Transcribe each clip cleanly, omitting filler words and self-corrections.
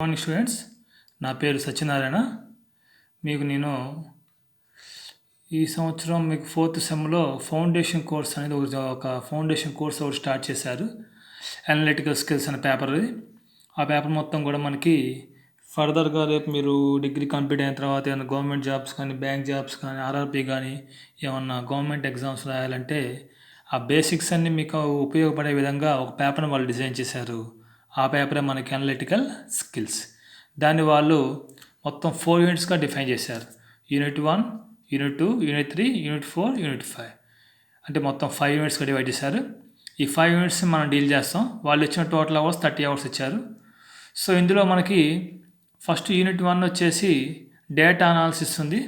Morning students, నా పేరు సత్యనారాయణ. మీకు నేను ఈ సంవత్సరం మీకు 4th సెమ్లో ఫౌండేషన్ కోర్స్ అనేది ఒక ఫౌండేషన్ కోర్స్ ఒకటి స్టార్ట్ చేశారు. అనలిటికల్ స్కిల్స్ అనే పేపర్. ఆ పేపర్ మొత్తం కూడా మనకి ఫర్దర్గా రేపు మీరు డిగ్రీ కంప్లీట్ అయిన తర్వాత ఏమైనా గవర్నమెంట్ జాబ్స్ కానీ, బ్యాంక్ జాబ్స్ కానీ, ఆర్ఆర్పి కానీ ఏమన్నా గవర్నమెంట్ ఎగ్జామ్స్ రాయాలంటే ఆ బేసిక్స్ అన్నీ మీకు ఉపయోగపడే విధంగా ఒక పేపర్ని వాళ్ళు డిజైన్ చేశారు. ఆ పేపరే మనకి అనలిటికల్ స్కిల్స్. దాన్ని వాళ్ళు మొత్తం 4 యూనిట్స్గా డిఫైన్ చేశారు. Unit 1, unit 2, unit 3, unit 4, unit 5 అంటే మొత్తం 5 యూనిట్స్గా డివైడ్ చేశారు. ఈ 5 యూనిట్స్ని మనం డీల్ చేస్తాం. వాళ్ళు ఇచ్చిన టోటల్ అవర్స్ 30 అవర్స్ ఇచ్చారు. సో ఇందులో మనకి ఫస్ట్ యూనిట్ 1 వచ్చేసి డేటా అనాలిసిస్ ఉంది.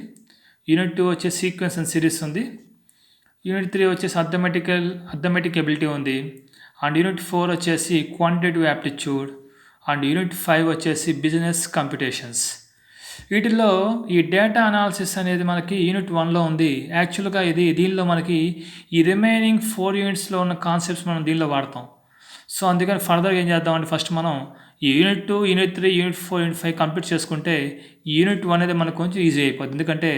యూనిట్ 2 వచ్చేసి సీక్వెన్స్ అండ్ సిరీస్ ఉంది. యూనిట్ 3 వచ్చేసి అర్థమెటిక్ ఎబిలిటీ ఉంది. అండ్ యూనిట్ 4 వచ్చేసి క్వాంటిటేటివ్ యాప్టిట్యూడ్. అండ్ యూనిట్ 5 వచ్చేసి బిజినెస్ కంప్యూటేషన్స్. వీటిల్లో ఈ డేటా అనాలిసిస్ అనేది మనకి యూనిట్ 1లో ఉంది. యాక్చువల్గా దీనిలో మనకి ఈ రిమైనింగ్ 4 యూనిట్స్లో ఉన్న కాన్సెప్ట్స్ మనం దీనిలో వాడతాం. సో అందుకని ఫర్దర్గా ఏం చేద్దామంటే ఫస్ట్ మనం ఈ unit 2, unit 3, unit 4, unit 5 complete చేసుకుంటే ఈ యూనిట్ 1 అనేది మనకు కొంచెం ఈజీ అయిపోతుంది. ఎందుకంటే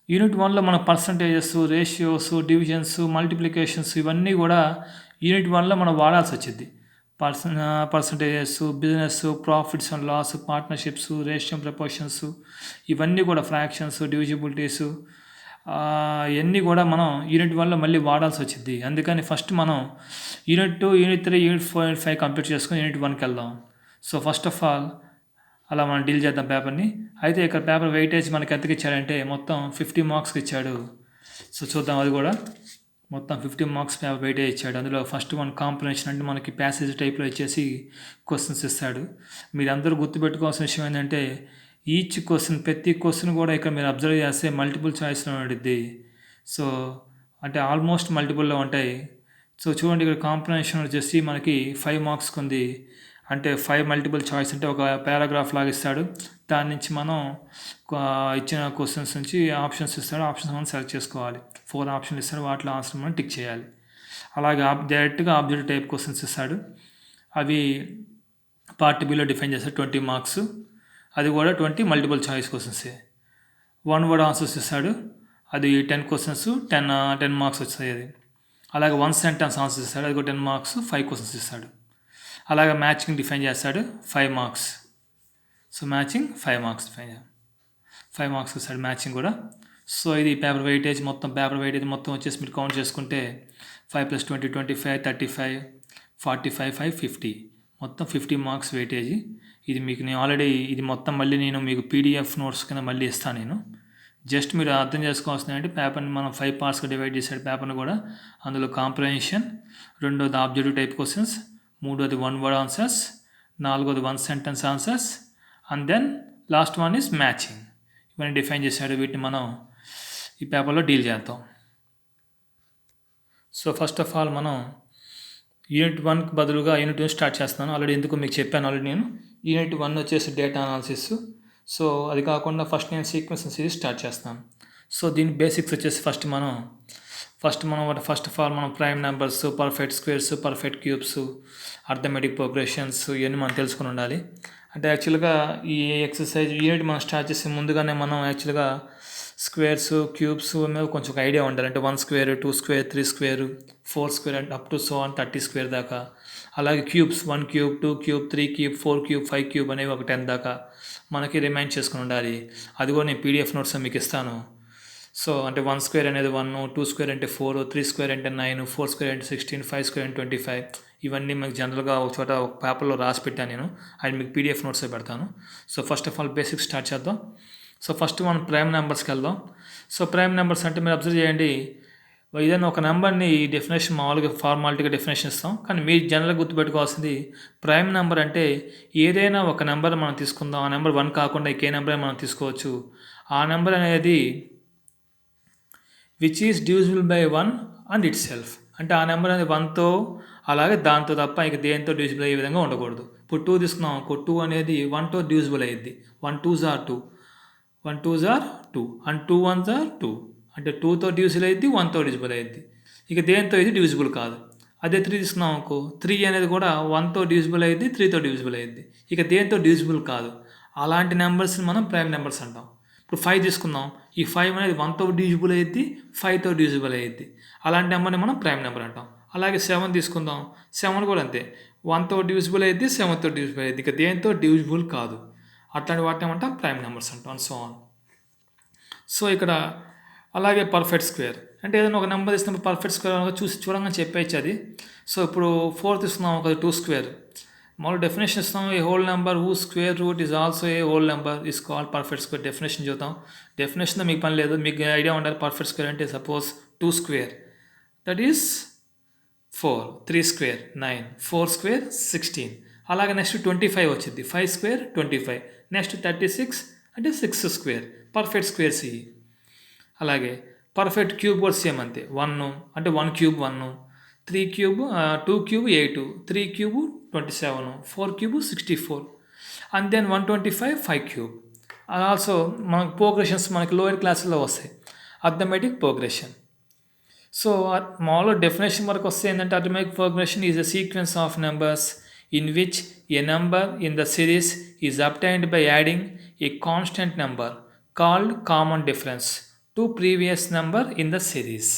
యూనిట్ 1లో మన పర్సంటేజెస్, రేషియోస్, డివిజన్స్, మల్టిప్లికేషన్స్ ఇవన్నీ కూడా యూనిట్ 1లో మనం వాడాల్సి వచ్చింది. Percentages, business, profits and loss, partnerships, ratio proportions ఇవన్నీ కూడా ఫ్రాక్షన్స్, డివిజిబిలిటీస్ ఇవన్నీ కూడా మనం యూనిట్ 1లో మళ్ళీ వాడాల్సి వచ్చింది. అందుకని ఫస్ట్ మనం unit 2, unit 3, unit 4, unit 5 complete చేసుకొని యూనిట్ 1కి వెళ్దాం. సో ఫస్ట్ ఆఫ్ ఆల్ అలా మనం డీల్ చేద్దాం పేపర్ని. అయితే ఇక్కడ పేపర్ వెయిటేజ్ మనకి ఎంతకి ఇచ్చాడంటే మొత్తం 50 మార్క్స్కి ఇచ్చాడు. సో చూద్దాం అది కూడా. మొత్తం 50 మార్క్స్ పేపర్ వెయిటేజ్ ఇచ్చాడు. అందులో ఫస్ట్ వన్ కాంప్రహెన్షన్ అంటే మనకి ప్యాసేజ్ టైప్లో ఇచ్చేసి క్వశ్చన్స్ ఇస్తాడు. మీరు అందరూ గుర్తుపెట్టుకోవాల్సిన విషయం ఏంటంటే ఈచ్ క్వశ్చన్, ప్రతి క్వశ్చన్ కూడా ఇక్కడ మీరు అబ్జర్వ్ చేస్తే మల్టిపుల్ చాయిస్లో ఉండిద్ది. సో అంటే ఆల్మోస్ట్ మల్టిపుల్లో ఉంటాయి. సో చూడండి ఇక్కడ కాంప్రహెన్షన్ వచ్చేసి మనకి 5 మార్క్స్కి ఉంది. అంటే 5 మల్టిపుల్ చాయిస్ అంటే ఒక పారాగ్రాఫ్ లాగా ఇస్తాడు. దాని నుంచి మనం ఇచ్చిన క్వశ్చన్స్ నుంచి ఆప్షన్స్ ఇస్తాడు. ఆప్షన్స్ మనం సెలెక్ట్ చేసుకోవాలి. 4 ఆప్షన్లు ఇస్తాడు. వాటిలో ఆన్సర్ మనం టిక్ చేయాలి. అలాగే డైరెక్ట్గా ఆబ్జెక్టివ్ టైప్ క్వశ్చన్స్ ఇస్తాడు. అవి పార్ట్ బిలో డిఫైన్ చేస్తాడు. 20 మార్క్స్. అది కూడా 20 మల్టిపుల్ చాయిస్ క్వశ్చన్సే. 1 వర్డ్ ఆన్సర్స్ ఇస్తాడు. అది 10 క్వశ్చన్స్, 10 మార్క్స్ వస్తాయి అది. అలాగే 1 సెంటెన్స్ ఆన్సర్స్ ఇస్తాడు. అది కూడా 10 మార్క్స్, 5 క్వశ్చన్స్ ఇస్తాడు. అలాగే మ్యాచింగ్ డిఫైన్ చేస్తాడు. 5 marks. So matching 5 marks define 5 marks ఇస్తాడు మ్యాచింగ్ కూడా. సో ఇది పేపర్ వెయిటేజ్ మొత్తం వచ్చేసి మీరు కౌంట్ చేసుకుంటే 5 + 20 25, 35, 45, 5 50 మొత్తం 50 మార్క్స్ వెయిటేజ్. ఇది మీకు నేను ఆల్రెడీ ఇది మొత్తం మళ్ళీ నేను మీకు పీడిఎఫ్ నోట్స్ కింద మళ్ళీ ఇస్తాను నేను. జస్ట్ మీరు అర్థం చేసుకోవాల్సింది అంటే పేపర్ని మనం 5 పార్ట్స్గా డివైడ్ చేసాడు పేపర్ని కూడా. అందులో కాంప్రహెన్షన్, రెండోది ఆబ్జెక్టివ్ టైప్ క్వశ్చన్స్, మూడోది 1 వర్డ్ ఆన్సర్స్, నాలుగోది 1 sentence answers, and then last one is matching. ఇవన్నీ డిఫైన్ చేశాడు. వీటిని మనం ఈ పేపర్లో డీల్ చేద్దాం. సో ఫస్ట్ ఆఫ్ ఆల్ మనం యూనిట్ 1కి బదులుగా యూనిట్ 2 స్టార్ట్ చేస్తాను. ఆల్రెడీ ఎందుకు మీకు చెప్పాను ఆల్రెడీ నేను. యూనిట్ 1 వచ్చేసి డేటా అనాలిసిస్. సో అది కాకుండా ఫస్ట్ నేను సీక్వెన్స్ సిరీస్ స్టార్ట్ చేస్తాను. సో దీని బేసిక్స్ వచ్చేసి ఫస్ట్ ఆఫ్ ఆల్ మనం prime numbers, perfect squares, perfect cubes, arithmetic progressions ఇవన్నీ మనం తెలుసుకుని ఉండాలి. అంటే యాక్చువల్గా ఈ ఎక్సర్సైజ్ యూనిట్ మనం స్టార్ట్ చేసే ముందుగానే మనం యాక్చువల్గా స్క్వేర్స్, క్యూబ్స్ మీద కొంచెం ఒక ఐడియా ఉండాలి. అంటే 1 square, 2 square, 3 square, 4 square and up to so on 30 square దాకా. అలాగే cubes 1 cube, 2 cube, 3 cube, 4 cube, 5 cube అనేవి ఒక 10 దాకా మనకి రిమైండ్ చేసుకుని ఉండాలి. అది కూడా నేను పీడిఎఫ్ నోట్స్ మీకు ఇస్తాను. సో అంటే 1 స్క్వేర్ అనేది 1, 2 స్క్వేర్ అంటే 4, 3 స్క్వేర్ అంటే 9, 4 స్క్వేర్ అంటే 16, 5 స్క్వేర్ అంటే 25. ఇవన్నీ మీకు జనరల్గా ఒక చోట ఒక పేపర్లో రాసి పెట్టాను నేను. అది మీకు పీడిఎఫ్ నోట్సే పెడతాను. So first of all basics start చేద్దాం. సో ఫస్ట్ మనం ప్రైమ్ నెంబర్స్కి వెళ్దాం. సో ప్రైమ్ నెంబర్స్ అంటే మీరు అబ్జర్వ్ చేయండి, ఏదైనా ఒక నెంబర్ని డెఫినేషన్ మామూలుగా ఫార్మాలిటీగా డెఫినేషన్ ఇస్తాం. కానీ మీరు జనరల్గా గుర్తుపెట్టుకోవాల్సింది ప్రైమ్ నెంబర్ అంటే ఏదైనా ఒక నెంబర్ మనం తీసుకుందాం. ఆ నెంబర్ 1 కాకుండా ఏ నెంబర్ మనం తీసుకోవచ్చు. ఆ నెంబర్ అనేది which is divisible by 1 and it self. అంటే ఆ నెంబర్ అనేది 1తో అలాగే దాంతో తప్ప ఇక దేంతో డివిజిబుల్ అయ్యే విధంగా ఉండకూడదు. ఇప్పుడు 2 తీసుకున్నాం అనుకో, 2 అనేది 1తో డివిజిబుల్ అయ్యిద్ది. 1 2s are 2, 1 2s are 2 and 2 1s are 2. అంటే 2తో డివిజిబుల్ అయ్యిద్ది, 1తో డివిజిబుల్ అయ్యిద్ది. ఇక దేంతో ఇది డివిజిబుల్ కాదు. అదే 3 తీసుకున్నాం అనుకో 3 అనేది కూడా 1తో డివిజిబుల్ అయ్యింది 3తో డివిజిబుల్ అయ్యింది. ఇక దేంతో డివిజిబుల్ కాదు. అలాంటి నెంబర్స్ని మనం ప్రైమ్ నెంబర్స్ అంటాం. ఇప్పుడు 5 తీసుకుందాం. ఈ 5 అనేది 1తో డివిజిబుల్ అయ్యిద్ది 5తో డివిజిబుల్ అయ్యిద్ది. అలాంటి నెంబర్ని మనం ప్రైమ్ నెంబర్ అంటాం. అలాగే 7 తీసుకుందాం. 7 కూడా అంతే 1తో డివిజిబుల్ అయ్యిద్ది 7తో డివిజిబుల్ అయ్యిద్ది. ఇక దేంతో డివిజిబుల్ కాదు. అట్లాంటి వాటిని ఏమంటాం ప్రైమ్ నెంబర్స్ అంటాం. So on. సో ఇక్కడ అలాగే పర్ఫెక్ట్ స్క్వేర్ అంటే ఏదైనా ఒక నెంబర్ ఇస్తున్నప్పుడు పర్ఫెక్ట్ స్క్వేర్ చూడంగానే చెప్పేయచ్చు అది. సో ఇప్పుడు 4 తీసుకున్నాం ఒక 2 స్క్వేర్. మామూలు డెఫినేషన్ ఇస్తాం. A whole number who square root is also a whole number is called perfect square. Definition చూద్దాం. డెఫినేషన్ మీకు పని లేదు, మీకు ఐడియా ఉండాలి. పర్ఫెక్ట్ స్క్వేర్ అంటే suppose 2 square that is 4, 3 square 9, 4 square 16. అలాగే నెక్స్ట్ 25 వచ్చింది. 5 స్క్వేర్ 25. నెక్స్ట్ 36 అంటే 6 స్క్వేర్. పర్ఫెక్ట్ స్క్వేర్స్ ఇవి. అలాగే పర్ఫెక్ట్ క్యూబ్ కూడా సేమ్ అంతే. 1 అంటే 1 cube 1, 3 cube 2 cube 8, 3 cube 27, 4 cube 64 and then 125 5 cube. Also మనకు ప్రోగ్రెషన్స్ మనకి లోయర్ క్లాసుల్లో వస్తాయి. Arithmetic progression. సో మామూలుగా డెఫినేషన్ వరకు వస్తే ఏంటంటే arithmetic progression is a sequence of numbers in which a number in the series is obtained by adding a constant number called common difference to previous number in the series.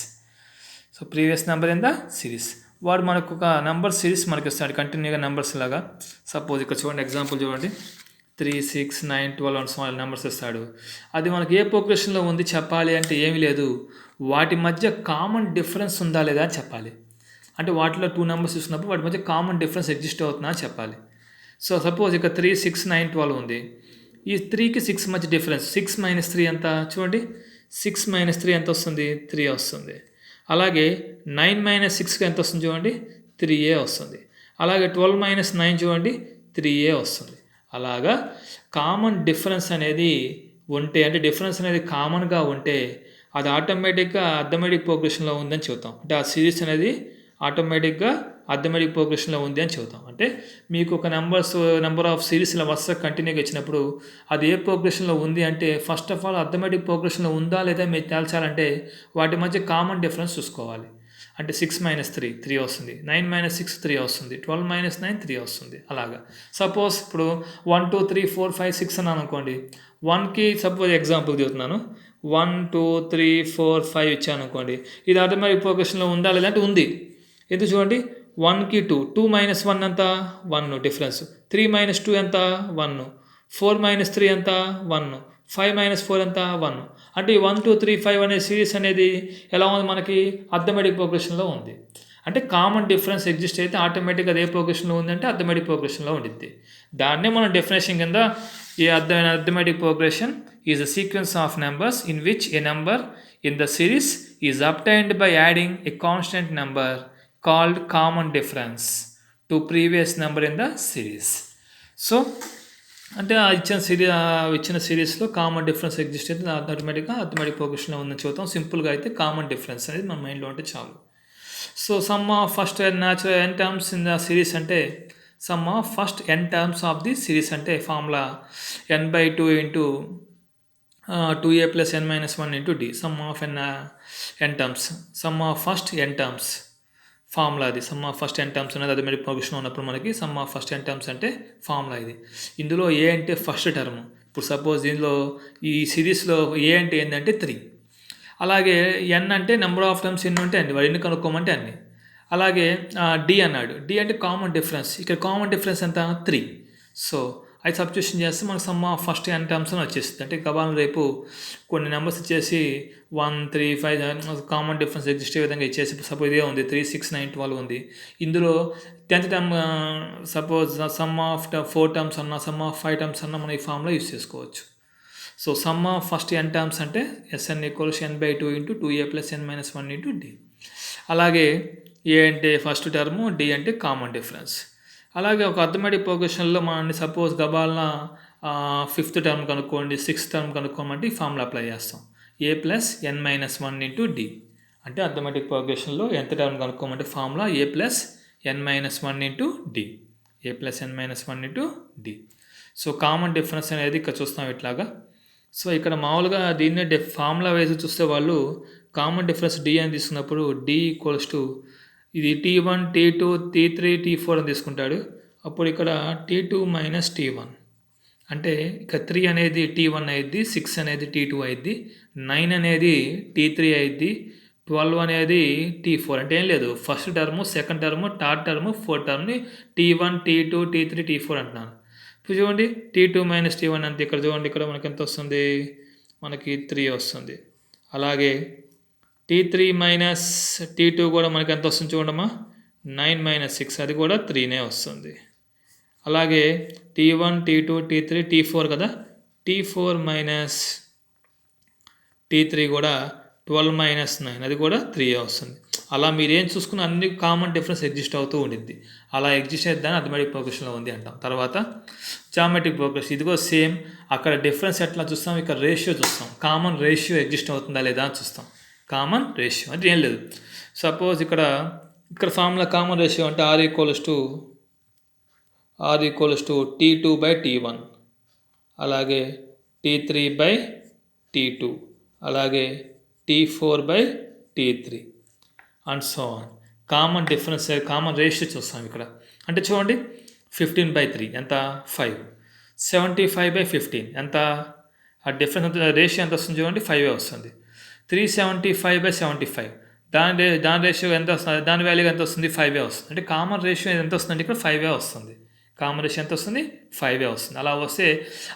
So previous number in the series వాడు మనకు ఒక number series మనకి ఇస్తాడు కంటిన్యూగా numbers లాగా. Suppose ఇక్కడ చూడండి, example చూడండి, 3, 6, 9, 12 అండ్ స్మాల్ నెంబర్స్ ఇస్తాడు. అది మనకి ఏ ప్రోగ్రెషన్లో ఉంది చెప్పాలి అంటే ఏమీ లేదు, వాటి మధ్య కామన్ డిఫరెన్స్ ఉందా లేదా అని చెప్పాలి. అంటే వాటిలో 2 నెంబర్స్ ఇస్తున్నప్పుడు వాటి మధ్య కామన్ డిఫరెన్స్ ఎగ్జిస్ట్ అవుతుందా అని చెప్పాలి. సో సపోజ్ ఇక్కడ 3, 6, 9, 12 ఉంది. ఈ 3కి 6 మధ్య డిఫరెన్స్ 6 - 3 ఎంత చూడండి. 6 - 3 ఎంత వస్తుంది? 3 వస్తుంది. అలాగే 9 - 6కి ఎంత వస్తుంది చూడండి, 3a వస్తుంది. అలాగే 12 - 9 చూడండి, 3a వస్తుంది. అలాగా కామన్ డిఫరెన్స్ అనేది ఉంటే, అంటే డిఫరెన్స్ అనేది కామన్గా ఉంటే అది ఆటోమేటిక్గా అర్థమెటిక్ ప్రోగ్రెషన్లో ఉందని చెబుతాం. అంటే ఆ సిరీస్ అనేది ఆటోమేటిక్గా అర్థమెటిక్ ప్రోగ్రెషన్లో ఉంది అని చెబుతాం. అంటే మీకు ఒక నెంబర్ ఆఫ్ సిరీస్ల వరుస కంటిన్యూగా ఇచ్చినప్పుడు అది ఏ ప్రోగ్రెషన్లో ఉంది అంటే ఫస్ట్ ఆఫ్ ఆల్ అర్థమెటిక్ ప్రోగ్రెషన్లో ఉందా లేదా మీరు తేల్చాలంటే వాటి మధ్య కామన్ డిఫరెన్స్ చూసుకోవాలి. అంటే 6 - 3 3 వస్తుంది, 9 - 6 3 వస్తుంది, 12 - 9 3 వస్తుంది. అలాగా సపోజ్ ఇప్పుడు 1 2 3 4 5 6 అన్నాను అనుకోండి. 1కి సపోజ్ ఎగ్జాంపుల్ చెబుతున్నాను, 1 2 3 4 5 ఇచ్చాను అనుకోండి. ఇది ఆటోమేటిక్ ప్రోగ్రెషన్లో ఉందా లేదంటే ఉంది. ఎందుకు చూడండి, 1కి 2 2 - 1 ఎంత 1 డిఫరెన్స్, 3 - 2 ఎంత 1, 4 - 3 ఎంత 1, 5 - 4 ఎంత 1. అంటే ఈ 1 2 3 5 అనే సిరీస్ అనేది ఎలా ఉంది మనకి అర్థమెటిక్ ప్రోగ్రెషన్లో ఉంది. అంటే కామన్ డిఫరెన్స్ ఎగ్జిస్ట్ అయితే ఆటోమేటిక్గా అదే ప్రోగ్రెషన్లో ఉందంటే అర్థమెటిక్ ప్రోగ్రెషన్లో ఉండిద్ది. దాన్నే మనం డెఫినేషన్ కింద a arithmetic progression is a sequence of numbers in which a number in the series is obtained by adding a constant number called common difference to previous number in the series. So అంటే ఇచ్చిన సిరీస్లో common difference exist అయితే ఆటోమేటిక్గా arithmetic ప్రోగ్రెషన్లో ఉందని చూద్దాం. సింపుల్గా అయితే common difference అనేది మన మైండ్లో ఉంటే చాలు. So sum of first natural n terms in the series అంటే sum of first n terms of the series అంటే formula n/2 into 2a + n - 1 into d. Sum of n terms, sum of first n terms formula అది. Sum of first n terms అనేది arithmetic progression ఉన్నప్పుడు మనకి sum of first n terms అంటే formula ఇది. ఇందులో ఏ అంటే first term. ఇప్పుడు suppose దీనిలో ఈ సిరీస్లో ఏ అంటే ఏంటంటే 3. అలాగే n అంటే నెంబర్ ఆఫ్ టర్మ్స్ ఎన్ని ఉంటే అన్ని, వాడు ఎన్ని కనుక్కోమంటే అన్ని. అలాగే d అన్నాడు, d అంటే కామన్ డిఫరెన్స్. ఇక్కడ కామన్ డిఫరెన్స్ ఎంత 3. సో అది సబ్స్టిట్యూషన్ చేస్తే మనకు some of first n terms అని వచ్చేస్తుంది. అంటే కబాల్ రేపు కొన్ని నెంబర్స్ ఇచ్చేసి 1 3 5 కామన్ డిఫరెన్స్ ఎగ్జిస్ట్ అయ్యే విధంగా ఇచ్చేసి సపోజ్ ఇదే ఉంది 3 6 9 12 ఉంది. ఇందులో 10th term suppose some of 4 terms అన్నా సమ్ ఆఫ్ 5 టర్మ్స్ అన్నా మనం ఈ ఫార్ములా యూస్ చేసుకోవచ్చు. So sum of first n terms అంటే Sn = n/2 into 2a + n - 1 into d. అలాగే ఏ అంటే ఫస్ట్ టర్ము, d అంటే కామన్ డిఫరెన్స్. అలాగే ఒక అర్థమెటిక్ ప్రోగ్రెషన్లో మనల్ని సపోజ్ గబాల్న 5th టర్మ్ కనుక్కోండి, 6th టర్మ్ కనుక్కోమంటే ఈ ఫార్ములా అప్లై చేస్తాం. a + n - 1 into d. అంటే అర్థమెటిక్ ప్రోగ్రెషన్లో nth టర్మ్ కనుక్కోమంటే formula a + n - 1 into d. a + n - 1 into d. So common difference అనేది ఇక్కడ చూస్తాం ఇట్లాగా. సో ఇక్కడ మామూలుగా దీన్నే ఫార్ములా వైజ్ చూస్తే వాళ్ళు కామన్ డిఫరెన్స్ d అని తీసుకున్నప్పుడు d = ఇది T1, T2, T3, T4 అని తీసుకుంటాడు. అప్పుడు ఇక్కడ T2 మైనస్ T1 అంటే ఇక 3 అనేది T1 అయింది, 6 అనేది T2 అయింది, 9 అనేది T3 అయింది, 12 అనేది T4 అంటే ఏం లేదు, first term, second term, third term, fourth టర్మ్ని T1, T2, T3, T4 అంటున్నాను. ఇప్పుడు చూడండి T2 మైనస్ T1 అంటే ఇక్కడ చూడండి, ఇక్కడ మనకి ఎంత వస్తుంది, మనకి 3 వస్తుంది. అలాగే T3 మైనస్ T2 కూడా మనకి ఎంత వస్తుంది చూడమ్మా, 9 మైనస్ 6 అది కూడా 3నే వస్తుంది. అలాగే T1, T2, T3, T4 కదా, T4 మైనస్ T3 కూడా 12 మైనస్ 9 అది కూడా 3 వస్తుంది. అలా మీరు ఏం చూసుకున్న అన్ని కామన్ డిఫరెన్స్ ఎగ్జిస్ట్ అవుతూ ఉండిద్ది. అలా ఎగ్జిస్ట్ అయిద్దాన్ని అథమెటిక్ ప్రోగ్రెషన్లో ఉంది అంటాం. తర్వాత జామెట్రిక్ ప్రోగ్రెషన్, ఇదిగో సేమ్. అక్కడ డిఫరెన్స్ ఎట్లా చూస్తాం, ఇక్కడ రేషియో చూస్తాం. కామన్ రేషియో ఎగ్జిస్ట్ అవుతుందా లేదా అని చూస్తాం. కామన్ రేషియో అంటే ఏం లేదు, సపోజ్ ఇక్కడ ఫార్ములా కామన్ రేషియో అంటే R equals to T2 by T1, అలాగే T3 బై T2, అలాగే T4 by T3 and so on. Common difference, common ratio చూస్తాం ఇక్కడ. అంటే చూడండి 15/3 ఎంత, 5. 75/15 ఎంత, ఆ డిఫరెన్స్ ఎంత, రేషియో ఎంత వస్తుంది చూడండి, 5 వస్తుంది. 375/75 దాని రేషియో ఎంత వస్తుంది, దాని వాల్యూ ఎంత వస్తుంది, 5 వస్తుంది. అంటే కామన్ రేషియో ఎంత వస్తుంది, ఇక్కడ 5 వస్తుంది. కామన్ రేషియో ఎంత వస్తుంది, 5 వస్తుంది. అలా వస్తే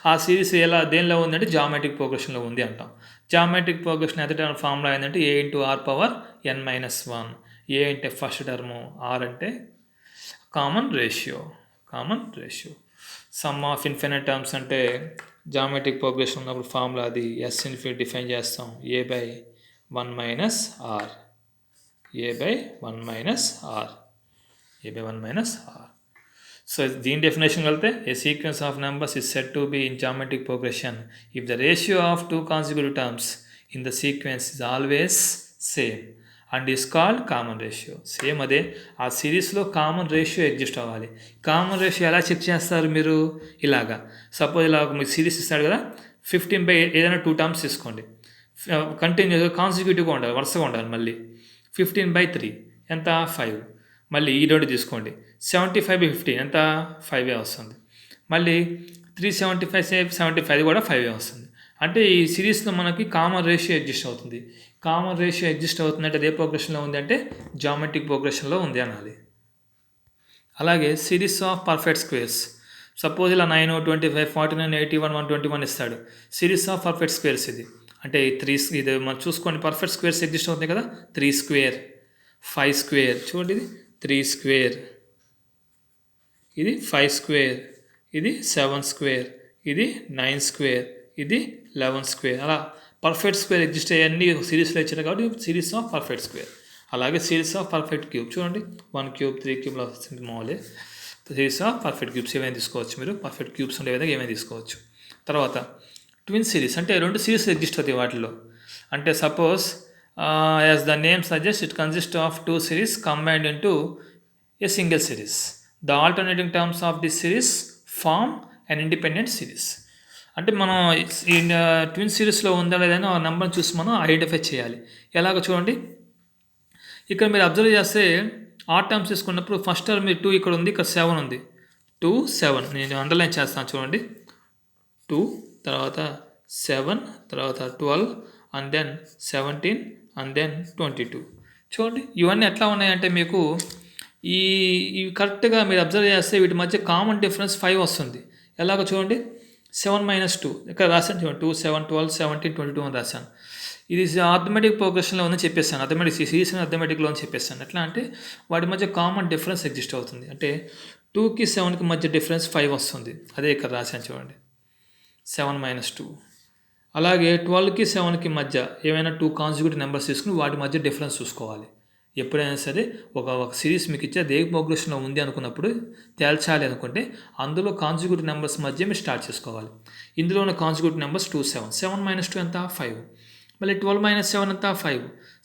ఆ సిరీస్ ఎలా దేనిలో ఉందంటే జామెట్రిక్ ప్రోగ్రెషన్లో ఉంది అంటాం. జామెట్రిక్ ప్రోగ్రెషన్ ఎదుట ఫార్ములా ఏంటంటే A × R⁻n−1. A అంటే ఫస్ట్ టర్ము, R అంటే common ratio. Sum of infinite terms అంటే జామెట్రిక్ ప్రోగ్రెషన్ ఉన్నప్పుడు ఫార్ములా అది S ఇన్ఫినిటీ డిఫైన్ చేస్తాం, A/1 - R. సో దీని డెఫినేషన్ వెళ్తే a sequence of numbers is said to be in geometric progression if the ratio of 2 consecutive terms in the sequence is always same and is called common ratio. Same అదే, ఆ సిరీస్లో common ratio exist అవ్వాలి. Common ratio ఎలా check చేస్తారు మీరు, ఇలాగా. Suppose ఇలా మీకు సిరీస్ ఇస్తాడు కదా, 15 ఏదైనా 2 టర్మ్స్ తీసుకోండి, కంటిన్యూగా కాన్సిక్యూటివ్గా ఉండాలి, వరుసగా ఉండాలి. మళ్ళీ 15/3 ఎంత, 5. మళ్ళీ ఈ రెండు తీసుకోండి, 75/15 ఎంత, 5 వస్తుంది. మళ్ళీ 375/75 కూడా 5 వస్తుంది. అంటే ఈ సిరీస్లో మనకి కామన్ రేషియో ఎగ్జిస్ట్ అవుతుంది. కామన్ రేషియో ఎగ్జిస్ట్ అవుతుందంటే అదే ప్రోగ్రెషన్లో ఉంది అంటే జామెట్రిక్ ప్రోగ్రెషన్లో ఉంది అనాలి. అలాగే series of perfect squares, suppose ఇలా 9, 25, 49, 81, 121 ఇస్తాడు. సిరీస్ ఆఫ్ పర్ఫెక్ట్ స్క్వేర్స్ ఇది. అంటే ఇది మనం చూసుకోండి, పర్ఫెక్ట్ స్క్వేర్స్ ఎగ్జిస్ట్ అవుతుంది కదా, 3 స్క్వేర్, 5 స్క్వేర్, చూడండి ఇది 3 స్క్వేర్, ఇది 5 స్క్వేర్, ఇది 7 స్క్వేర్, ఇది 9 స్క్వేర్, ఇది 11 స్క్వేర్. అలా పర్ఫెక్ట్ స్క్వేర్ ఎగ్జిస్ట్ అయ్యన్నీ సిరీస్లో ఇచ్చారు కాబట్టి సిరీస్ ఆఫ్ పర్ఫెక్ట్ స్క్వేర్. అలాగే సిరీస్ ఆఫ్ పర్ఫెక్ట్ క్యూబ్, చూడండి 1 క్యూబ్, 3 క్యూబ్లో వస్తుంది మామూలే. సిరీస్ ఆఫ్ పర్ఫెక్ట్ క్యూబ్స్ ఏమైనా తీసుకోవచ్చు మీరు, పర్ఫెక్ట్ క్యూబ్స్ ఉండే విధంగా ఏమైనా తీసుకోవచ్చు. తర్వాత ట్విన్ సిరీస్ అంటే 2 సిరీస్ ఎగ్జిస్ట్ అవుతాయి వాటిలో. అంటే suppose as the name suggest it consist of 2 series combined into a single series. The alternating terms of this series form an independent series. అంటే మనం ఈ ట్విన్ సిరీస్లో ఉందా లేదని ఆ నెంబర్ని చూసి మనం ఐడెంటిఫై చేయాలి. ఎలాగో చూడండి, ఇక్కడ మీరు అబ్జర్వ్ చేస్తే ఆర్ టర్మ్స్ తీసుకున్నప్పుడు ఫస్ట్ టర్మ్ 2 ఇక్కడ ఉంది, ఇక్కడ 7 ఉంది. 2, 7 నేను అండర్లైన్ చేస్తాను చూడండి. 2 తర్వాత 7 తర్వాత 12 అండ్ దెన్ 17 అండ్ దెన్ 22. చూడండి ఇవన్నీ ఎట్లా ఉన్నాయంటే మీకు ఇవి కరెక్ట్గా మీరు అబ్జర్వ్ చేస్తే వీటి మధ్య కామన్ డిఫరెన్స్ 5 వస్తుంది. ఎలాగో చూడండి, 7 - 2 ఇక్కడ రాశాను చూడండి, 2, 7, 12, 17, 22 అని రాశాను. ఇది అథమెటిక్ ప్రోగ్రెషన్లో ఉందని చెప్పేసాను, అథమెటిక్ సిరీస్ అథమెటిక్లో అని చెప్పేసాను. ఎట్లా అంటే వాటి మధ్య కామన్ డిఫరెన్స్ ఎగ్జిస్ట్ అవుతుంది. అంటే 2కి 7కి మధ్య డిఫరెన్స్ 5 వస్తుంది, అదే ఇక్కడ రాశాను చూడండి, 7 - 2. అలాగే 12కి 7కి మధ్య ఏమైనా 2 కాన్సిక్యూటివ్ నెంబర్స్ తీసుకుని వాటి మధ్య డిఫరెన్స్ చూసుకోవాలి. ఎప్పుడైనా సరే ఒక సిరీస్ మీకు ఇచ్చే ఏ ప్రోగ్రెషన్లో ఉంది అనుకున్నప్పుడు తేల్చాలి అనుకుంటే అందులో కాన్సిక్యూటివ్ నెంబర్స్ మధ్య మీరు స్టార్ట్ చేసుకోవాలి. ఇందులో ఉన్న కాన్సిక్యూటివ్ నెంబర్స్ 2, 7. 7 - 2 ఎంత, 5. మళ్ళీ 12 - 7 ఎంత, 5.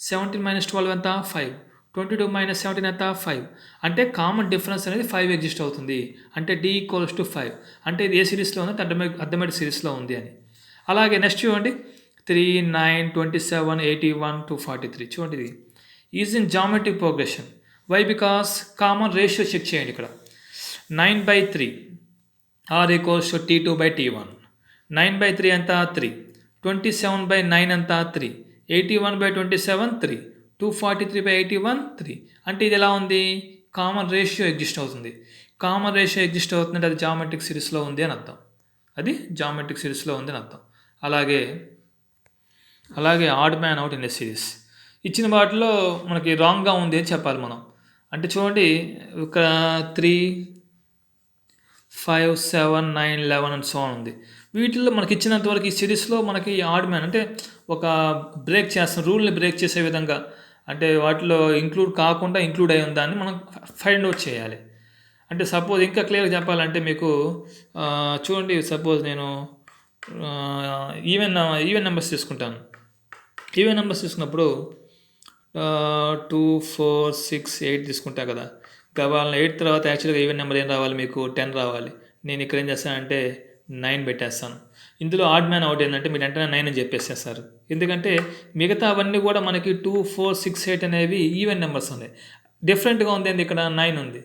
17 - 12 ఎంత, 5. 22 - 17 ఎంత, 5. అంటే కామన్ డిఫరెన్స్ అనేది 5 ఎగ్జిస్ట్ అవుతుంది. అంటే D = 5. అంటే ఇది ఏ సిరీస్లో ఉంది, అథమెటిక్ సిరీస్లో ఉంది అని. అలాగే నెక్స్ట్ చూడండి, 3, 9, 27, 81 to 43. చూడండి ఇది is in geometric progression. Why because common ratio check చేయండి ఇక్కడ 9/3 ఆర్ ఈక్వల్స్ టు T2/T1. 9/3 ఎంత 3, 27/9 ఎంత 3, 81/27 3, 243/81 3. అంటే ఇది ఎలా ఉంది? కామన్ రేషియో ఎగ్జిస్ట్ అవుతుంది. కామన్ రేషియో ఎగ్జిస్ట్ అవుతుందంటే అది జామెట్రిక్ సిరీస్లో ఉంది అని అర్థం. అది జామెట్రిక్ సిరీస్లో ఉంది అని అర్థం. అలాగే odd man out in a series ఇచ్చిన వాటిలో మనకి రాంగ్గా ఉంది అని చెప్పాలి మనం. అంటే చూడండి ఇక్కడ 3, 5, 7, 9, 11 అండ్ సో ఉంది. వీటిల్లో మనకి ఇచ్చినంత వరకు ఈ సిరీస్లో మనకి ఆడ్ మ్యాన్ అంటే ఒక బ్రేక్ చేస్తాం, రూల్ని బ్రేక్ చేసే విధంగా, అంటే వాటిలో ఇంక్లూడ్ కాకుండా ఇంక్లూడ్ అయి ఉందాన్ని మనం ఫైండ్ అవుట్ చేయాలి. అంటే సపోజ్ ఇంకా క్లియర్గా చెప్పాలంటే మీకు చూడండి, సపోజ్ నేను ఈవెన్ నెంబర్స్ తీసుకుంటాను. ఈవెన్ నెంబర్స్ తీసుకున్నప్పుడు 2, 4, 6, 8 తీసుకుంటా కదా. కావాలని 8 తర్వాత యాక్చువల్గా ఈవెన్ నెంబర్ ఏం రావాలి? మీకు 10 రావాలి. నేను ఇక్కడ ఏం చేస్తానంటే 9 పెట్టేస్తాను. ఇందులో ఆడ్ మ్యాన్ అవుట్ ఏంటంటే మీరు వెంటనే 9 అని చెప్పేసేస్తారు. ఎందుకంటే మిగతా అవన్నీ కూడా మనకి 2, 4, 6, 8 అనేవి ఈవెన్ నెంబర్స్ ఉన్నాయి. డిఫరెంట్గా ఉంది ఏంది? ఇక్కడ 9 ఉంది.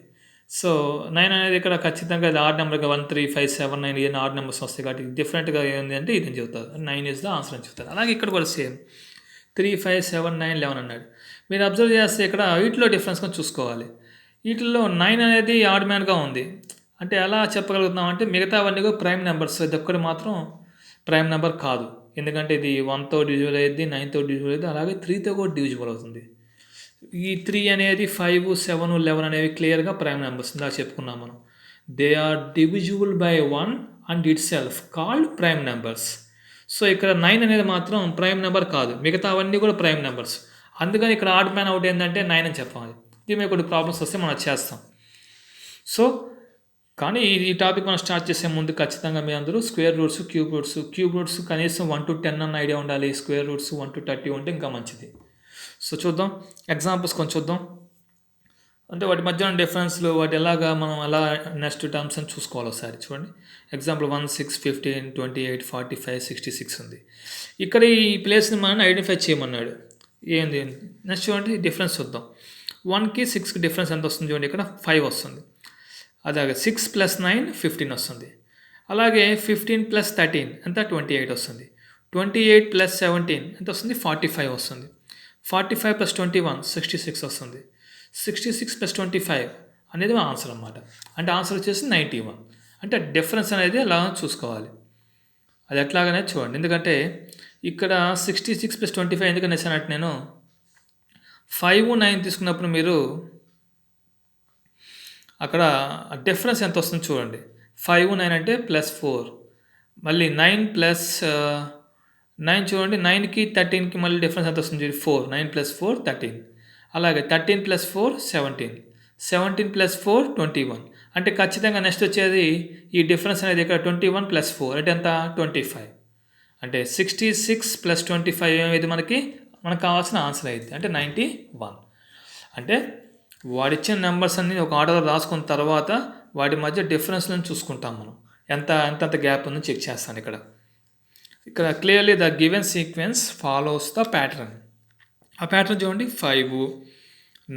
సో 9 అనేది ఇక్కడ ఖచ్చితంగా ఇది ఆడ్ నెంబర్గా 1, 3, 5, 7, 9 ఇవన్నీ ఆడ్ నెంబర్స్ వస్తాయి కాబట్టి డిఫరెంట్గా ఏంది అంటే ఇది చెబుతారు. 9 ఇస్ ద ఆన్సర్ అని చెప్తారు. అలాగే ఇక్కడ కూడా సేమ్ 3, 5, 7, 9, 11 అన్నాడు. మీరు అబ్జర్వ్ చేస్తే ఇక్కడ వీటిలో డిఫరెన్స్ కొంచెం చూసుకోవాలి. వీటిల్లో 9 అనేది ఆడ్ మ్యాన్గా ఉంది. అంటే ఎలా చెప్పగలుగుతున్నాం అంటే మిగతా అవన్నీ కూడా ప్రైమ్ నెంబర్స్, ఇది ఒక్కటి మాత్రం ప్రైమ్ నెంబర్ కాదు. ఎందుకంటే ఇది 1తో డివిజిబుల్ అయ్యింది, 9తో డివిజిబుల్ అయ్యింది, అలాగే 3తో కూడా డివిజిబుల్ అవుతుంది. ఈ 3 అనేది 5, 7, 11 అనేవి క్లియర్గా ప్రైమ్ నెంబర్స్. ఇందాక చెప్పుకున్నాం మనం. They are divisible by 1 and itself called prime numbers. So ఇక్కడ 9 అనేది మాత్రం ప్రైమ్ నెంబర్ కాదు, మిగతా అవన్నీ కూడా ప్రైమ్ నెంబర్స్. అందుకని ఇక్కడ ఆడ్ మ్యాన్ అవుట్ ఏంటంటే 9 అని చెప్పాలి. దీని మీద కొన్ని ప్రాబ్లమ్స్ వస్తే మనం చేస్తాం. సో కానీ ఈ టాపిక్ మనం స్టార్ట్ చేసే ముందు ఖచ్చితంగా మీ అందరూ స్క్వేర్ రూట్స్, క్యూబ్ రూట్స్ కనీసం 1 to 10 అన్న ఐడియా ఉండాలి. స్క్వేర్ రూట్స్ 1 to 30 ఉంటే ఇంకా మంచిది. సో చూద్దాం, ఎగ్జాంపుల్స్ కొంచెం చూద్దాం. అంటే వాటి మధ్య డిఫరెన్స్లు, వాటి ఎలాగా మనం ఎలా నెక్స్ట్ టర్మ్స్ అని చూసుకోవాలి ఒకసారి. చూడండి, ఎగ్జాంపుల్ 1, 6, 15, 28, 45, 66 ఉంది. ఇక్కడ ఈ ప్లేస్ని మనం ఐడెంటిఫై చేయమన్నాడు. ఏంది నెక్స్ట్ చూడండి, డిఫరెన్స్ చూద్దాం. 1కి 6కి డిఫరెన్స్ ఎంత వస్తుంది చూడండి, ఇక్కడ 5 వస్తుంది. అలాగే 6 + 9 15 వస్తుంది. అలాగే 15 + 13 ఎంత 28 వస్తుంది. 28 + 17 ఎంత వస్తుంది 45 వస్తుంది. 45 + 21 66 వస్తుంది. 66 + 25 అనేది ఆన్సర్ అన్నమాట. అంటే ఆన్సర్ వచ్చేసి 91. అంటే డిఫరెన్స్ అనేది అలా చూసుకోవాలి. అది ఎట్లాగనే చూడండి, ఎందుకంటే ఇక్కడ 66 + 25 ఎందుకు అనేసానంటే నేను 5, 9 తీసుకున్నప్పుడు మీరు అక్కడ డిఫరెన్స్ ఎంత వస్తుంది చూడండి. 5, 9 అంటే +4, మళ్ళీ 9 + 9 చూడండి, 9కి 13కి మళ్ళీ డిఫరెన్స్ ఎంత వస్తుంది 4, 9 + 4 13. అలాగే 13 + 4 17, 17 + 4 21. అంటే ఖచ్చితంగా నెక్స్ట్ వచ్చేది ఈ డిఫరెన్స్ అనేది ఇక్కడ 21 + 4 అంటే ఎంత 25. అంటే 66 + 25 ఇది మనకు కావాల్సిన ఆన్సర్ అయితే అంటే 91. అంటే వాడిచ్చిన నెంబర్స్ అన్ని ఒక ఆర్డర్లో రాసుకున్న తర్వాత వాటి మధ్య డిఫరెన్స్లను చూసుకుంటాం మనం. ఎంత గ్యాప్ ఉందని చెక్ చేస్తాను. ఇక్కడ clearly the given sequence follows the pattern. ఆ ప్యాటర్న్ చూడండి, 5,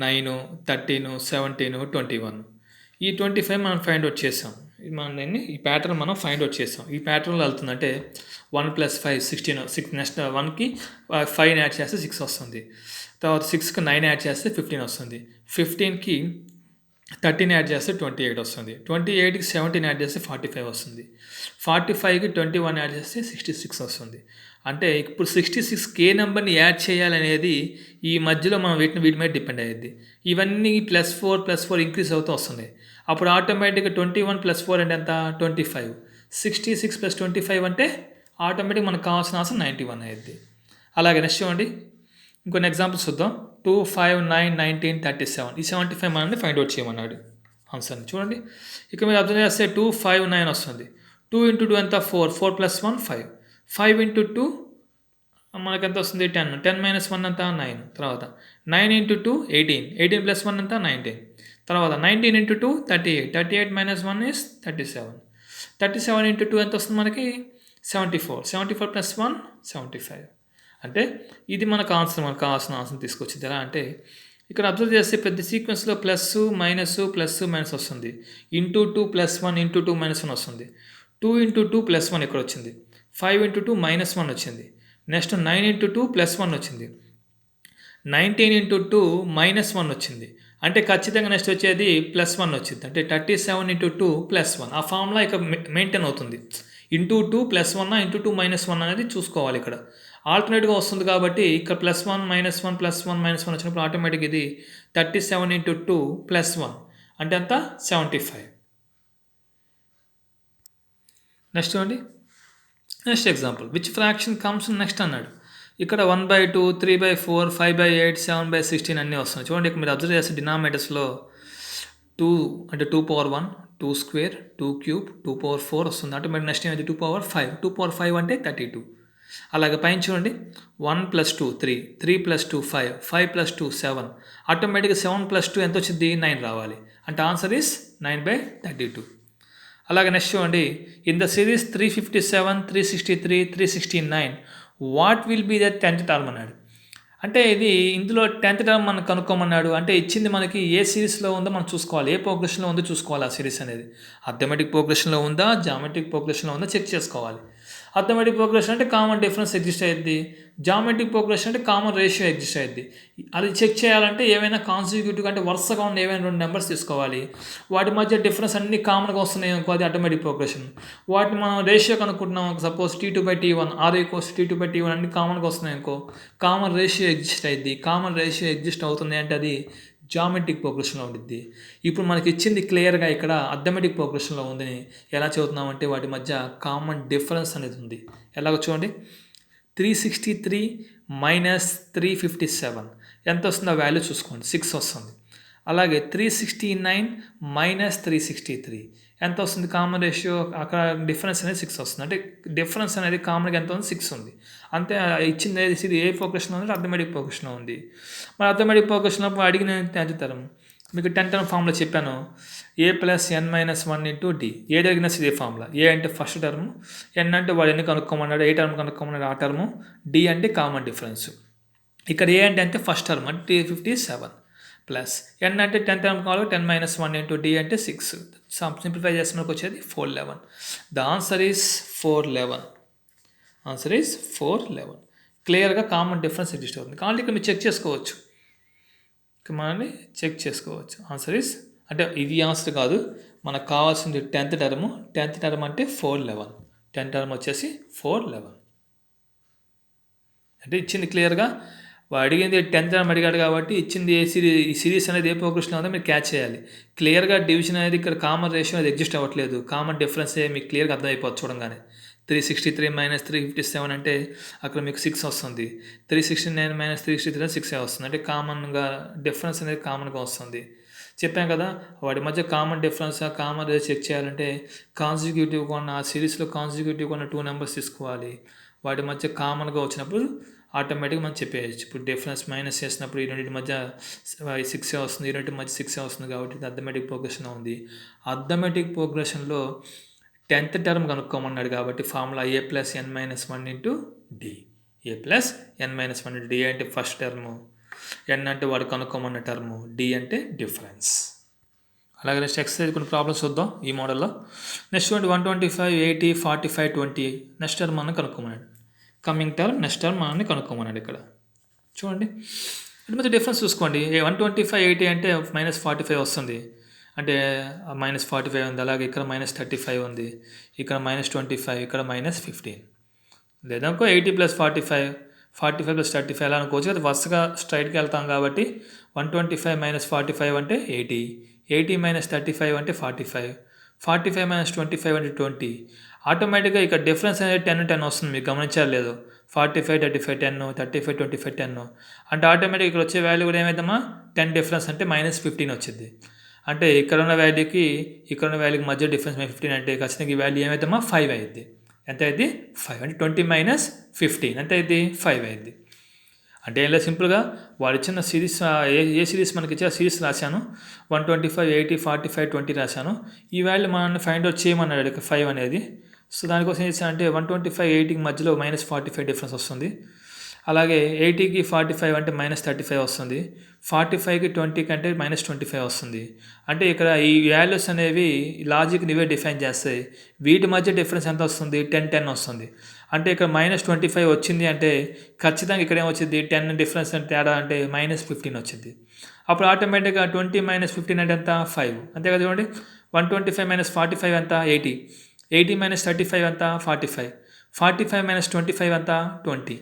9, 13, 17, 21. ఈ 25 మనం ఫైండ్ అవుట్ చేసాం. ఈ ప్యాటర్న్ మనం ఫైండ్ అవుట్ చేసాం. ఈ ప్యాటర్న్లో వెళ్తుందంటే 1 + 5 16, నెక్స్ట్ 1కి 5 యాడ్ చేస్తే 6 వస్తుంది. తర్వాత 6కి 9 యాడ్ చేస్తే 15 వస్తుంది. 15కి 13 యాడ్ చేస్తే 28 వస్తుంది. 28కి 17 యాడ్ చేస్తే 45 వస్తుంది. 45కి 21 యాడ్ చేస్తే 66 వస్తుంది. అంటే ఇప్పుడు 66కి ఏ నెంబర్ని యాడ్ చేయాలనేది ఈ మధ్యలో మనం వీటి మీద డిపెండ్ అయ్యేది. ఇవన్నీ +4 +4 ఇంక్రీజ్ అవుతూ వస్తుంది. అప్పుడు ఆటోమేటిక్గా 21 + 4 అంటే ఎంత 25. 66 + 25 అంటే ఆటోమేటిక్ మనకు కావాల్సిన ఆన్సర్ 91 అయ్యేది. అలాగే నెక్స్ట్ చూడండి, ఇంకొన్ని ఎగ్జాంపుల్స్ చూద్దాం. 2, 5, 9, 19, 37. ఈ 75 మనల్ని ఫైండ్ అవుట్ చేయమన్నాడు ఆన్సర్ని. చూడండి, ఇక మీరు అబ్జర్వ్ చేస్తే 2, 5, 9 వస్తుంది. 2 × 2 ఎంత 4, 4 + 1 5. 5 × 2 మనకు ఎంత వస్తుంది 10, 10 - 1 ఎంత 9. తర్వాత 9 × 2 18, 18 + 1 ఎంత 19. తర్వాత 19 × 2 38, 38 - 1 is 37. 37 × 2 ఎంత వస్తుంది మనకి 74, 74 + 1 75. అంటే ఇది మనకు కావాల్సిన ఆన్సర్ తీసుకొచ్చింది. ఎలా అంటే ఇక్కడ అబ్జర్వ్ చేస్తే ప్రతి సీక్వెన్స్లో ప్లస్ మైనస్ వస్తుంది. ఇంటూ 2 +1 ఇంటూ 2 -1 వస్తుంది. 2 ఇంటూ 2 +1 ఇక్కడ వచ్చింది. 5 ఇంటూ 2 -1 వచ్చింది. నెక్స్ట్ 9 ఇంటూ 2 +1 వచ్చింది. 19 ఇంటూ 2 -1 వచ్చింది. అంటే ఖచ్చితంగా నెక్స్ట్ వచ్చేది +1 వచ్చింది. అంటే 37 ఇంటూ 2 +1. ఆ ఫార్ములా ఇక్కడ మెయింటైన్ అవుతుంది. ఇంటూ 2 +1 ఇంటూ 2 -1 అనేది చూసుకోవాలి ఇక్కడ. ఆల్టర్నేట్గా వస్తుంది కాబట్టి ఇక్కడ +1 -1 +1 -1 వచ్చినప్పుడు ఆటోమేటిక్ ఇది 37 ఇంటూ 2 +1 అంటే అంత 75. నెక్స్ట్ చూడండి. Next example which fraction comes next అన్నాడు. ఇక్కడ 1/2 3/4 5/8 7/16 అన్నీ వస్తున్నాయి. చూడండి ఇక్కడ మీరు అబ్జర్వ్ చేస్తే డినామినేటర్స్లో 2 అంటే 2/1 2 స్క్వేర్ 2 క్యూబ్ 2/4 వస్తుంది. ఆటోమేటిక్ నెక్స్ట్ ఏమైంది 2/5 2/5 అంటే 32. అలాగే పైన చూడండి 1 + 2 3 3 + 2 5 5 + 2 7 ఆటోమేటిక్గా 7 + 2 ఎంత వచ్చింది 9 రావాలి. అంటే ఆన్సర్ ఈస్ 9/32. అలాగే నెక్స్ట్ చూడండి in the series 357 363 369 what will be the 10th term అన్నాడు. అంటే ఇది ఇందులో 10th టర్మ్ మనం కనుక్కోమన్నాడు. అంటే ఇచ్చింది మనకి ఏ సిరీస్లో ఉందో మనం చూసుకోవాలి, ఏ ప్రోగ్రెషన్లో ఉందో చూసుకోవాలి. ఆ సిరీస్ అనేది అర్థమెటిక్ ప్రోగ్రెషన్లో ఉందా జామెట్రిక్ ప్రోగ్రెషన్లో ఉందా చెక్ చేసుకోవాలి. అర్థమెటిక్ ప్రోగ్రెషన్ అంటే కామన్ డిఫరెన్స్ ఎగ్జిస్ట్ అయ్యింది. జామెట్రిక్ ప్రోగ్రెషన్ అంటే కామన్ రేషియో ఎగ్జిస్ట్ అయ్యింది. అది చెక్ చేయాలంటే ఏవైనా కాన్సిక్యూటివ్ అంటే వరుసగా ఉన్న ఏవైనా 2 నెంబర్స్ తీసుకోవాలి. వాటి మధ్య డిఫరెన్స్ అన్ని కామన్గా వస్తున్నాయి అనుకో అది ఆటోమేటిక్ ప్రోగ్రెషన్. వాటిని మనం రేషియో కనుక్కుంటున్నాం. సపోజ్ T2/T1 R=T2/T1 అన్ని కామన్గా వస్తున్నాయి అనుకో కామన్ రేషియో ఎగ్జిస్ట్ అయ్యింది. కామన్ రేషియో ఎగ్జిస్ట్ అవుతుంది అంటే అది జామెట్రిక్ ప్రోగ్రెషన్లో ఉండిద్ది. ఇప్పుడు మనకి ఇచ్చింది క్లియర్గా ఇక్కడ అర్థమెటిక్ ప్రోగ్రెషన్లో ఉందని ఎలా చదువుతున్నామంటే వాటి మధ్య కామన్ డిఫరెన్స్ అనేది ఉంది. ఎలాగో చూడండి 363 - 357 ఎంత వస్తుందో ఆ వాల్యూ చూసుకోండి 6 వస్తుంది. అలాగే 369 - 363 ఎంత వస్తుంది కామన్ రేషియో అక్కడ డిఫరెన్స్ అనేది 6 వస్తుంది. అంటే డిఫరెన్స్ అనేది కామన్గా ఎంత ఉంది 6 ఉంది. అంతే ఇచ్చింది ఇది ఏ ప్రోగ్రెషన్లో ఉంది అర్థమెటిక్ ప్రోగ్రెషన్లో ఉంది. మరి అర్థమెటిక్ ప్రోగ్రెషన్లో అడిగిన 10th టర్మ్ మీకు 10th టర్మ్ ఫార్ములా చెప్పాను. a + n - 1 into d. ఏ అడిగినా ఇదే ఫార్ములా. ఏ అంటే ఫస్ట్ టర్మ్, n అంటే వాడు ఎన్ని కనుక్కోమన్నాడు, ఏ టర్మ్ కనుక్కోమన్నాడు ఆ టర్ము, d అంటే కామన్ డిఫరెన్స్. ఇక్కడ ఏ అంటే ఫస్ట్ టర్మ్ అంటే 357 ప్లస్ n అంటే 10th టర్మ్ కావాలి 10 - 1 ఇంటూ d అంటే 6. సింప్లిఫై చేస్తే మనకు వచ్చేది 411. The answer is 411. Answer is 411. క్లియర్గా కామన్ డిఫరెన్స్ ఎగ్జిస్ట్ అవుతుంది. కాబట్టి ఇక్కడ మీరు చెక్ చేసుకోవచ్చు. మనల్ని చెక్ చేసుకోవచ్చు. ఆన్సర్ ఈస్ అంటే ఇది ఆన్సర్ కాదు మనకు కావాల్సింది 10th టర్మ్. 10th టర్మ్ అంటే 411. 10th టర్మ్ వచ్చేసి 411. అంటే ఇచ్చింది క్లియర్గా వాడు అడిగింది 10th టర్మ్ అడిగాడు కాబట్టి ఇచ్చింది ఈ సిరీస్ అనేది ఏ ప్రోగ్రెషన్లో ఉందో మీరు క్యాచ్ చేయాలి. క్లియర్గా డివిజన్ అనేది ఇక్కడ కామన్ రేషియో అనేది ఎగ్జిస్ట్ అవ్వట్లేదు. కామన్ డిఫరెన్స్ మీకు క్లియర్గా అర్థమైపోతుంది చూడంగానే. 363 - 357 అంటే అక్కడ మీకు 6 వస్తుంది. 369 - 363 6 వస్తుంది. అంటే కామన్గా డిఫరెన్స్ అనేది కామన్గా వస్తుంది. చెప్పాం కదా వాటి మధ్య కామన్ డిఫరెన్స్ కామన్ చెక్ చేయాలంటే కాన్సిక్యూటివ్గా ఉన్న ఆ సిరీస్లో కాన్సిక్యూటివ్గా ఉన్న 2 నెంబర్స్ తీసుకోవాలి. వాటి మధ్య కామన్గా వచ్చినప్పుడు ఆటోమేటిక్గా మనం చెప్పేయచ్చు. ఇప్పుడు డిఫరెన్స్ మైనస్ చేసినప్పుడు ఈ రెండింటి మధ్య 6 వస్తుంది, ఈ రెండింటి మధ్య 6 వస్తుంది కాబట్టి ఇది అర్థమెటిక్ ప్రోగ్రెషన్లో ఉంది. అర్థమెటిక్ ప్రోగ్రెషన్లో 10th టర్మ్ కనుక్కోమన్నాడు కాబట్టి formula a + n - 1 into d. a + n - 1 into d అంటే ఫస్ట్ టర్ము, n అంటే వాడు కనుక్కోమన్న టర్ము, d అంటే డిఫరెన్స్. అలాగే నెక్స్ట్ ఎక్సర్సైజ్ కొన్ని ప్రాబ్లమ్స్ చూద్దాం ఈ మోడల్లో. నెక్స్ట్ 125 80 45 20 నెక్స్ట్ టర్మ్ మనం కనుక్కోమన్నాడు. కమింగ్ టర్మ్ నెక్స్ట్ టర్మ్ మనల్ని కనుక్కోమన్నాడు. ఇక్కడ చూడండి ఇటు మధ్య డిఫరెన్స్ చూసుకోండి. 125 80 అంటే -45 వస్తుంది. అంటే -45 ఉంది. అలాగే ఇక్కడ -35 ఉంది. ఇక్కడ -25 ఇక్కడ -15 లేదా ఇంకో 80 + 45 45 + 35 అలా అనుకోవచ్చు. అది వరుసగా స్ట్రైట్కి వెళ్తాం కాబట్టి 125 - 45 అంటే 80 80 - 35 అంటే 45 45 - 25 అంటే 20. ఆటోమేటిక్గా ఇక్కడ డిఫరెన్స్ అనేది 10 10 వస్తుంది. మీకు గమనించాలి లేదు 45 35 10 35 25 10 అంటే ఆటోమేటిక్గా ఇక్కడ వచ్చే వాల్యూ కూడా ఏమైందమ్మా 10 డిఫరెన్స్ అంటే -15 వచ్చింది. అంటే ఇక్కడ ఉన్న వాల్యూకి ఇక్కడ ఉన్న వాల్యూకి మధ్య డిఫరెన్స్ 15 అంటే ఖచ్చితంగా ఈ వాల్యూ ఏమైందమ్మా 5 అయింది. ఎంత అయింది 5 అంటే 20 - 15 ఎంత అయింది 5 అయింది. అంటే ఇలా సింపుల్గా వాడు ఇచ్చిన సిరీస్ ఏ సిరీస్ మనకి ఇచ్చే సిరీస్ రాశాను. 125 80 45 20 రాశాను. ఈ వాల్యూ మనల్ని ఫైండ్ అవుట్ చేయమన్నాడు 5 అనేది. సో దానికోసం ఏం చేశానంటే 125 80 మధ్యలో -45 డిఫరెన్స్ వస్తుంది. అలాగే 80కి 45 అంటే -35 వస్తుంది. 45కి 20 కంటే -25 వస్తుంది. అంటే ఇక్కడ ఈ వాల్యూస్ అనేవి లాజిక్‌ని ఇవే డిఫైన్ చేస్తాయి. వీటి మధ్య డిఫరెన్స్ ఎంత వస్తుంది? 10, 10 వస్తుంది. అంటే ఇక్కడ -25 వచ్చింది అంటే ఖచ్చితంగా ఇక్కడ ఏమొచ్చింది? 10 డిఫరెన్స్ అంటే తేడా అంటే -15 వచ్చింది. అప్పుడు ఆటోమేటిక్‌గా 20 - 15 అంటే ఎంత? 5. అంతే కదా చూడండి. 125 - 45 ఎంత? 80. 80 - 35 ఎంత? 45. 45 - 25 ఎంత? 20.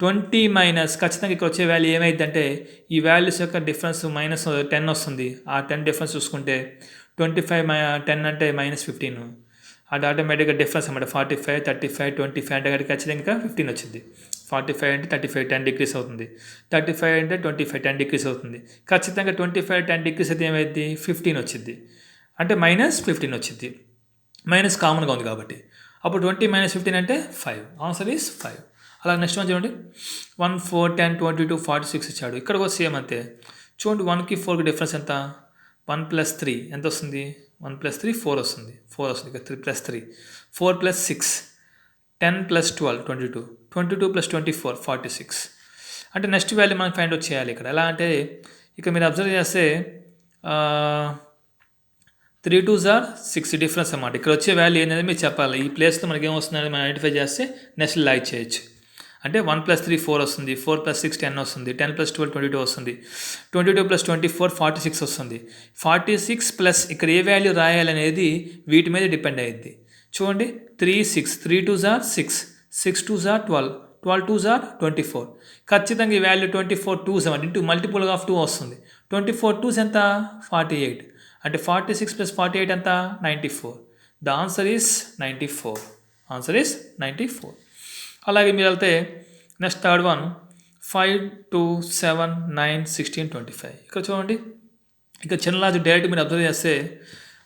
20 మైనస్ ఖచ్చితంగా ఇక్కడ వచ్చే వాల్యూ ఏమైందంటే ఈ వాల్యూస్ యొక్క డిఫరెన్స్ -10 వస్తుంది. ఆ 10 డిఫరెన్స్ చూసుకుంటే 25 10 అంటే -15. అది ఆటోమేటిక్గా డిఫరెన్స్ అన్నమాట. 45, 35, 25 అంటే కనుక ఖచ్చితంగా ఇంకా 15 వచ్చింది. 45 అంటే 35 10 డిగ్రీస్ అవుతుంది. 35 అంటే 25 10 డిగ్రీస్ అవుతుంది. ఖచ్చితంగా 25 10 డిగ్రీస్ అయితే ఏమైంది? 15 వచ్చింది. అంటే -15 వచ్చింది. మైనస్ కామన్గా ఉంది కాబట్టి. అప్పుడు 20 - 15 అంటే 5. Answer is 5. అలా నెక్స్ట్ వన్ చూడండి. 1 4 10 22 46 ఇచ్చాడు. ఇక్కడ కూడా సేమ్ అంతే. చూడండి 1కి 4కి డిఫరెన్స్ ఎంత? 1 + 3 ఎంత వస్తుంది? 1 + 3 4 వస్తుంది. 4 వస్తుంది. ఇక్కడ 3 + 3 4 + 6 10 + 12 22 22 + 24 46. అంటే నెక్స్ట్ వాల్యూ మనం ఫైండ్ అవుట్ చేయాలి ఇక్కడ. ఎలా అంటే ఇక్కడ మీరు అబ్జర్వ్ చేస్తే 3 2s are 6 డిఫరెన్స్ అన్నమాట. ఇక్కడ వచ్చే వాల్యూ ఏంటనేది మీరు చెప్పాలి. ఈ ప్లేస్లో మనకి ఏమొస్తుందని మనం ఐడెంటిఫై చేస్తే నెక్స్ట్ లైక్ చేయొచ్చు. అంటే 1 + 3 4 వస్తుంది. 4 + 6 10 వస్తుంది. 10 + 12 22 వస్తుంది. 22 + 24 46 వస్తుంది. 46 ప్లస్ ఇక్కడ ఏ వాల్యూ రాయాలనేది వీటి మీద డిపెండ్ అయ్యింది. చూడండి 3 6 3 2s are 6 6 2s are 12 12 2s are 24. ఖచ్చితంగా ఈ value 24 2s into multiple of 2 వస్తుంది. 24 2s ఎంత? 48. అంటే 46 + 48 ఎంత? 94. The answer is 94. Answer is 94. అలాగే మీరు వెళ్తే నెక్స్ట్ థర్డ్ వన్ 5 2 7 9 16 25. ఇక్కడ చూడండి. ఇక చిన్న లాజిక్ డైరెక్ట్ మీరు అబ్జర్వ్ చేస్తే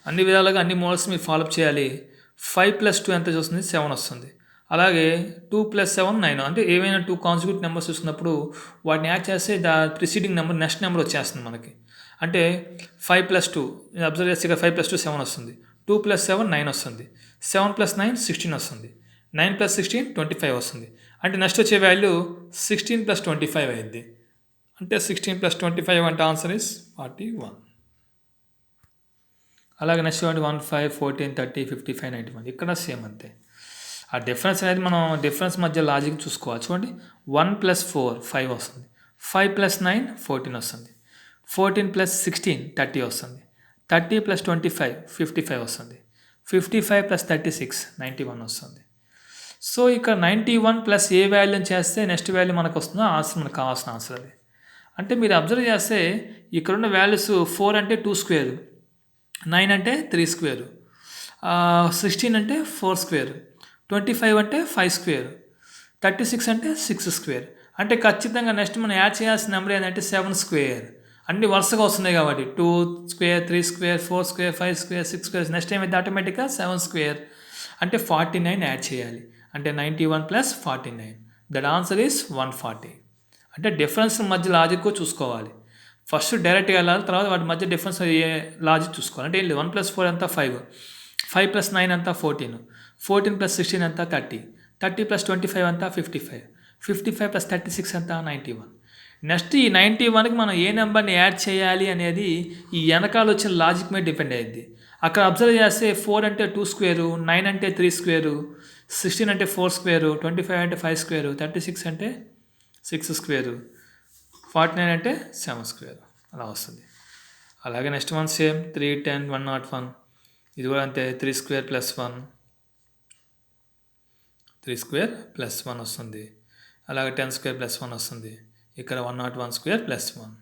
అన్ని విధాలుగా అన్ని మోడల్స్ మీరు ఫాలోఅప్ చేయాలి. 5 + 2 ఎంత వస్తుంది? 7 వస్తుంది. అలాగే 2 + 7 9. అంటే ఏవైనా 2 కాన్సిక్యూటివ్ నెంబర్స్ చూసుకున్నప్పుడు వాటిని యాడ్ చేస్తే ప్రిసీడింగ్ నెంబర్ నెక్స్ట్ నెంబర్ వచ్చేస్తుంది మనకి. అంటే 5 + 2 అబ్జర్వ్ చేస్తే ఇక్కడ 5 + 2 7 వస్తుంది. 2 + 7 9 వస్తుంది. 7 + 9 16 వస్తుంది. 9 + 16 25 వస్తుంది. అంటే నెక్స్ట్ వచ్చే వాల్యూ 16 + 25 అయింది. అంటే 16 + 25 అంటే ఆన్సర్ ఇస్ 41. అలాగే నెక్స్ట్ 1 5 14 30 55 91. ఇక్కడ సేమ్ అంతే. ఆ డిఫరెన్స్ అనేది మనం డిఫరెన్స్ మధ్య లాజిక్ చూసుకోవాలి. చూడండి 1 + 4 5 వస్తుంది. 5 + 9 14 వస్తుంది. 14 + 16 30 వస్తుంది. 30 + 25 55 వస్తుంది. 55 + 36 91 వస్తుంది. సో ఇక్కడ 91 ప్లస్ ఏ వాల్యూని చేస్తే నెక్స్ట్ వాల్యూ మనకు వస్తుందో ఆన్సర్ మనకు కావాల్సిన ఆన్సర్ అది. అంటే మీరు అబ్జర్వ్ చేస్తే ఇక్కడున్న వాల్యూస్ 4 అంటే 2 స్క్వేర్, 9 అంటే 3 స్క్వేర్, 16 అంటే 4 స్క్వేర్, 25 అంటే 5 స్క్వేర్, 36 అంటే 6 స్క్వేర్. అంటే ఖచ్చితంగా నెక్స్ట్ మనం యాడ్ చేయాల్సిన నెంబర్ ఏంటంటే 7 స్క్వేర్. అన్ని వరుసగా వస్తున్నాయి కాబట్టి 2 square 3 square 4 square 5 square 6 square next ఏమైతే ఆటోమేటిక్గా 7 స్క్వేర్ అంటే 49 యాడ్ చేయాలి. అంటే 91 + 49. That answer is 140. అంటే డిఫరెన్స్ మధ్య లాజిక్ చూసుకోవాలి. ఫస్ట్ డైరెక్ట్గా వెళ్ళాలి, తర్వాత వాటి మధ్య డిఫరెన్స్ లాజిక్ చూసుకోవాలి. అంటే 1 + 4 ఎంత? 5. 5 + 9 ఎంత? 14. 14 + 16 ఎంత? 30. 30 + 25 ఎంత? 55. 55 + 36 ఎంత? 91. నెక్స్ట్ ఈ 91కి మనం ఏ నెంబర్ని యాడ్ చేయాలి అనేది ఈ వెనకాల వచ్చిన లాజిక్ మీద డిపెండ్ అయ్యింది. అక్కడ అబ్జర్వ్ చేస్తే 4 అంటే 2 స్క్వేరు, 9 అంటే 3 స్క్వేరు, 16 అంటే 4 స్క్వేరు, 25 అంటే 5 స్క్వేరు, 36 అంటే 6 స్క్వేరు, 49 అంటే 7 స్క్వేరు అలా వస్తుంది. అలాగే నెక్స్ట్ వన్ సేమ్ 3 10 101. ఇది కూడా అంతే 3 స్క్వేర్ + 1 3 స్క్వేర్ + 1 వస్తుంది. అలాగే 10 స్క్వేర్ + 1 వస్తుంది. ఇక్కడ 101 స్క్వేర్ + 1.